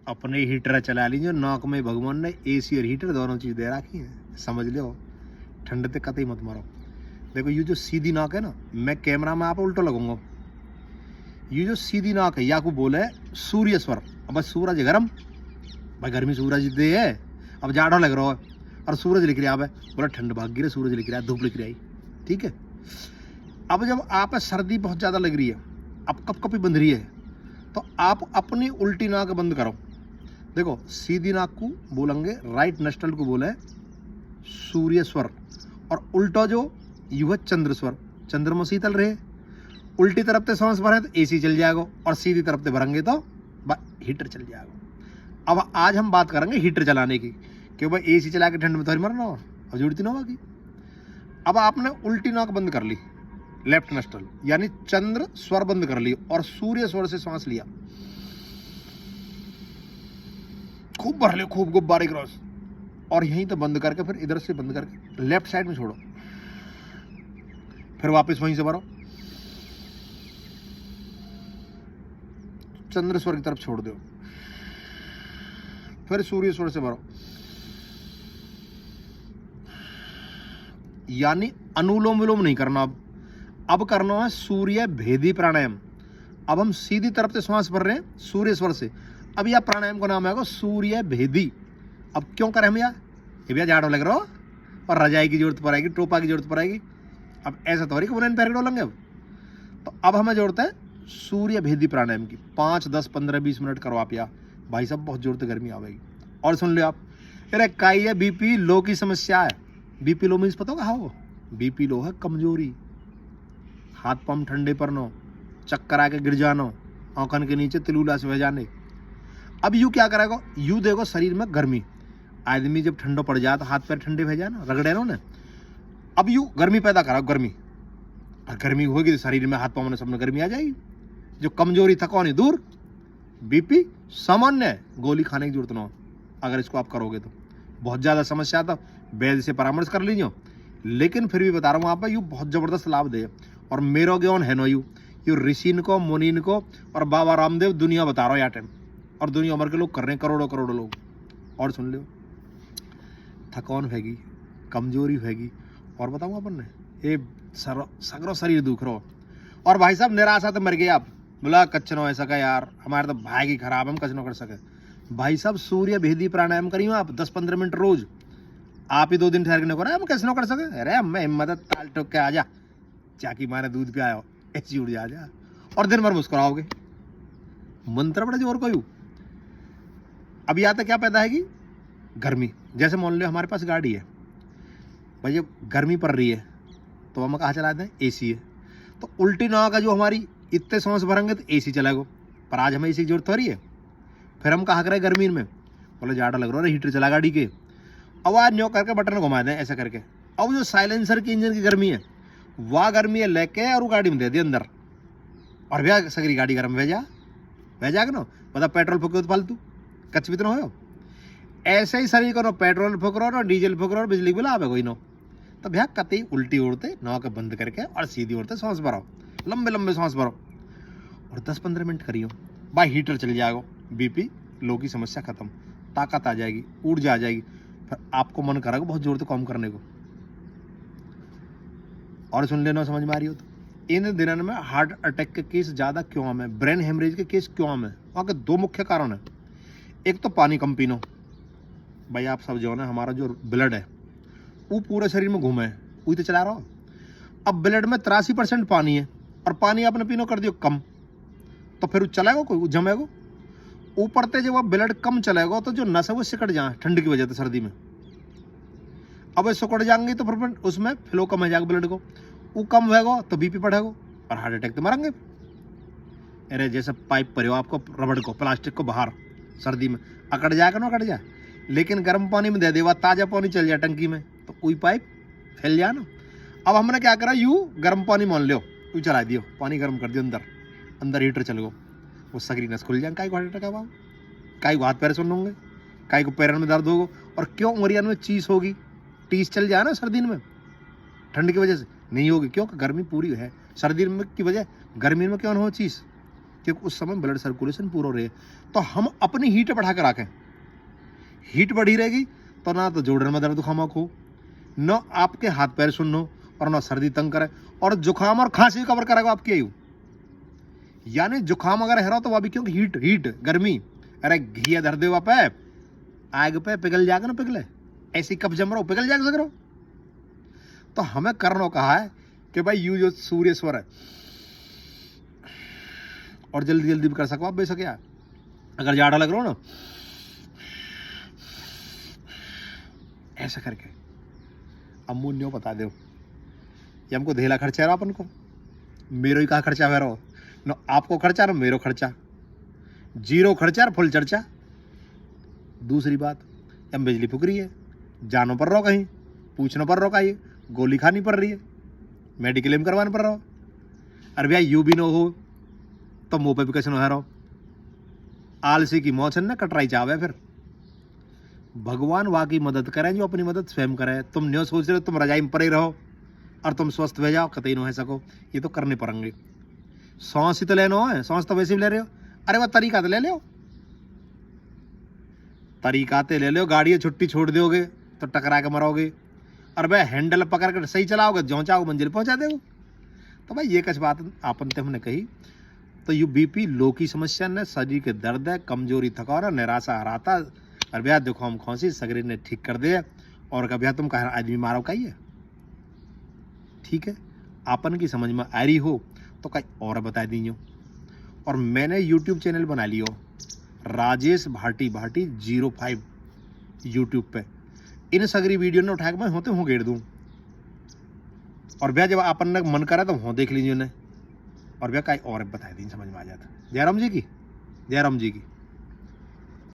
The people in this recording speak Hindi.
अपने हीटर चला लीजिए, नाक में भगवान ने एसी और हीटर दोनों चीज़ दे रखी है, समझ लो। ठंड तक कतई मत मारो। देखो ये जो सीधी नाक है ना, मैं कैमरा में आप उल्टो लगूंगा। ये जो सीधी नाक है या को बोले सूर्य स्वर। अब सूरज गर्म, भाई गर्मी सूरज दे है, अब जाड़ो लग रहा है और सूरज लिख रहा है, बोला ठंड भाग गिरे, सूरज लिख रहा है, धूप लिख रहा है, ठीक है। अब जब आप सर्दी बहुत ज़्यादा लग रही है, अब कप कपी बंध रही है, तो आप अपनी उल्टी नाक बंद करो। देखो सीधी नाक को बोलेंगे राइट नस्टल को बोले सूर्य स्वर, और उल्टा जो यू है चंद्र स्वर। चंद्रमा शीतल रहे, उल्टी तरफ से सांस भरे तो एसी चल जाएगा, और सीधी तरफ से भरेंगे तो हीटर चल जाएगा। अब आज हम बात करेंगे हीटर चलाने की, कि भाई एसी चला के ठंड में थोड़ी मरना हो, अब जुड़ती ना होगी। अब आपने उल्टी नाक बंद कर ली, लेफ्ट नस्टल यानी चंद्र स्वर बंद कर ली, और सूर्य स्वर से सांस लिया, खूब भर ले, खूब गुब्बारे क्रॉस, और यहीं तो बंद करके फिर इधर से बंद करके लेफ्ट साइड में छोड़ो, फिर वापस वहीं से भरो, चंद्र स्वर की तरफ छोड़ दो, फिर सूर्य स्वर से भरो, यानी अनुलोम विलोम नहीं करना। अब करना है सूर्य भेदी प्राणायाम। अब हम सीधी तरफ से श्वास भर रहे हैं सूर्य स्वर से। अब यह प्राणायाम का नाम है सूर्य भेदी। अब क्यों करें हम यार, ये भैया झाड़ो लग रहा हो और रजाई की जरूरत पड़ेगी, टोपा की जरूरत पड़ेगी। अब ऐसा तो पैर डोलेंगे। अब तो अब हमें जरूरत है सूर्य भेदी प्राणायाम की। 5, 10, 15, 20 मिनट करो आप यार, भाई साहब बहुत जोर से गर्मी आवेगी। और सुन लो आप, अरे काई है बीपी लो की समस्या है। बीपी लो मीन्स पता होगा हाँ, वो बीपी लो है कमजोरी, हाथ पांव ठंडे पर नो, चक्कर आके गिर जानो, आंखन के नीचे तिलूला से बह जाने। अब यू क्या करेगा, यू देखो शरीर में गर्मी, आदमी जब ठंडो पड़ जाए तो हाथ पैर ठंडे भे जाए ना, रगड़े नो ने। अब यू गर्मी पैदा करा, गर्मी, और गर्मी होगी तो शरीर में हाथ पांव में सब में गर्मी आ जाएगी, जो कमजोरी थकानी दूर, बीपी सामान्य, गोली खाने की जरूरत ना हो। अगर इसको आप करोगे तो बहुत ज़्यादा समस्या तो वैद्य से परामर्श कर लीजिए। लेकिन फिर भी बता रहा हूँ आप, यू बहुत ज़बरदस्त लाभ दे। और मेरो ज्ञान है नो, यू ऋषिन को, मुनीन को और बाबा रामदेव दुनिया बता रहा हूँ यार टाइम, और दुनिया भर के लोग कर रहे हैं, करोड़ों करोड़ों लोग। और सुन लो, थकान हैगी, कमजोरी हैगी, और बताऊँ अपन ने ये सगरो शरीर दुख रहो, और भाई साहब निराशा तो मर गए आप, बोला कच्चनो ऐसा का यार, हमारे तो भाई की खराब, हम कच्चनो कर सके। भाई साहब सूर्य भेदी प्राणायाम करियो आप 10-15 मिनट रोज। आप ही 2 दिन ठहर के नहीं करो, हम कैसे कर सके। अरे मैं हिम्मत ताल ठोक के आ जा, चाकी मारे दूध पे आयो ऐसी उड़ जा, और दिन भर मुस्कुराओगे। मंत्र बड़ा जोर कोई। अब यहाँ तक क्या पैदा है कि गर्मी, जैसे मान लो हमारे पास गाड़ी है भाई, जब गर्मी पड़ रही है तो हम कहाँ चलाते हैं, एसी है, तो उल्टी ना का जो हमारी इतने सांस भरेंगे तो एसी चलेगा। पर आज हमें एसी की जरूरत हो रही है, फिर हम कहाँ करें गर्मी में, बोले जाड़ा लग रहा है, हीटर चला गाड़ी के, आवाज न्यो करके बटन घुमा दें ऐसा करके। अब जो साइलेंसर की इंजन की गर्मी है, वह गर्मी है लेके और वो गाड़ी में दे दी अंदर, और भैया सगरी गाड़ी गर्म भेजा के ना, पता पेट्रोल फूको तो फालतू कच्छ भी तो हो। ऐसे ही शरीर को ना पेट्रोल फूक रहा, ना डीजल फूक रहा, बिजली बिल आवे कोई नो, तो भैया कतई उल्टी उड़ते नौ के बंद करके और सीधी उड़ते सांस भरो, लंबे लंबे सांस भरो, और 10-15 मिनट करियो, भाई हीटर चल जाएगा, बीपी लो की समस्या खत्म, ताकत आ जाएगी, ऊर्जा आ जाएगी, फिर आपको मन करेगा बहुत जोर से काम करने को। और सुन लेना, समझ में आ रही हो तो, इन दिनों में हार्ट अटैक के केस ज़्यादा क्यों आम है, ब्रेन हेमरेज के केस क्यों आम है, वहाँ के 2 मुख्य कारण है। एक तो पानी कम पीनो, भाई आप सब जो है ना, हमारा जो ब्लड है वो पूरे शरीर में घूमे, वही तो चला रहा हो। अब ब्लड में 83% पानी है, और पानी आपने पीनो कर दियो कम, तो फिर चलेगा कोई, जमेगा ऊपर ते। जब ब्लड कम चलेगा तो जो नस है वो सिकट जाए ठंड की वजह से, सर्दी में अब सिकट जाएंगे तो फिर उसमें फ्लो कम हो जाएगा ब्लड को, वो कम होगा तो बीपी बढ़ेगा और हार्ट अटैक तो मरेंगे। अरे जैसे पाइप पर हो आपको रबड़ को, प्लास्टिक को बाहर सर्दी में अकड़ जाएगा ना, अकड़ जाए, लेकिन गर्म पानी में दे देगा, ताज़ा पानी चल जाए टंकी में, तो वही पाइप फैल जाए ना। अब हमने क्या करा, यू गर्म पानी मान लो, यू चला दियो, पानी गर्म कर दियो, अंदर हीटर चल गो, वो सगरी नस खुल जाए, काय को हार्ट अटैक आवा, काय को हाथ पैर सुन होंगे, काय को पैरों में दर्द होगा, और क्यों उंगलियों में चीस होगी, टीस चल जाए ना सर्दी में, ठंड की वजह से नहीं होगी, क्योंकि गर्मी पूरी है। सर्दी में की वजह गर्मी में क्यों ना हो चीस, क्योंकि उस समय ब्लड सर्कुलेशन पूरा रहे। तो हम अपनी हीट बढ़ा कर रखें, हीट बढ़ी रहेगी तो ना तो जोड़न में दर्द खामक हो, न आपके हाथ पैर सुनो, और ना सर्दी तंग करे, और जुकाम और खांसी कवर करेगा आपकी आयु। यानी जुकाम अगर है रहा तो वह भी क्योंकि हीट गर्मी, अरे घिया धर दे पे आग पे पिघल जाएगा ना, पिघले ऐसी कब जम रहा हो, पिघल जाएगा सक रहो। तो हमें करना कहा है कि भाई यू जो सूर्य स्वर है, और जल्दी जल्दी भी कर सको आप बेशक यार, अगर जाड़ा लग रहा हो ना ऐसा करके। अब मुन्यो बता दो ये हमको धेला खर्चा है अपन को, मेरो ही कहा खर्चा है रहो न, आपको खर्चा न मेरो खर्चा, जीरो खर्चा और फुल चर्चा। दूसरी बात, हम बिजली फूक रही है, जानो पर रहो कहीं, पूछना पर रहो का, ये गोली खानी पड़ रही है, मेडिक्लेम करवाना पड़ रहा हो। अरे भैया यू भी न हो तो मुँह पे भी कैसे न है रहो, आलसी की मौत न कटराई चावे। फिर भगवान वहाँ की मदद करें जो अपनी मदद स्वयं करें। तुम न्यो सोच रहे हो तुम रजाई में पड़े रहो और तुम स्वस्थ हो जाओ, कतई न है सको, ये तो करने पड़ेंगे। सांस ही तो लेना है, सांस तो वैसे भी ले रहे हो, अरे वह तरीका तो ले लो, तरीकाते ले लो। गाड़ी छुट्टी छोड़ दोगे तो टकरा के मरोगे, और भाई हैंडल पकड़ कर सही चलाओगे, जो चाहो मंजिल पहुंचा दोगे। तो भाई ये कुछ बात आपन ते हमने कही। तो यू बीपी लो की समस्या ने, शरीर के दर्द है, कमजोरी, थकान, निराशा हराता, और भैया जुकाम खांसी सगरे ने ठीक कर दे। और कभी तुम कह आदमी मारो कही है, ठीक है, आपन की समझ में आ रही हो तो कहीं और बता दीजिए। और मैंने यूट्यूब चैनल बना लियो राजेश भाटी 05 यूट्यूब पे, इन सगरी वीडियो ने उठा के मैं होते हूँ गेड़ दूँ। और भैया जब अपन ने मन करा तो हो देख लीजिए उन्हें, और भैया कहीं और बता दी समझ में आ जाता। जयराम जी की।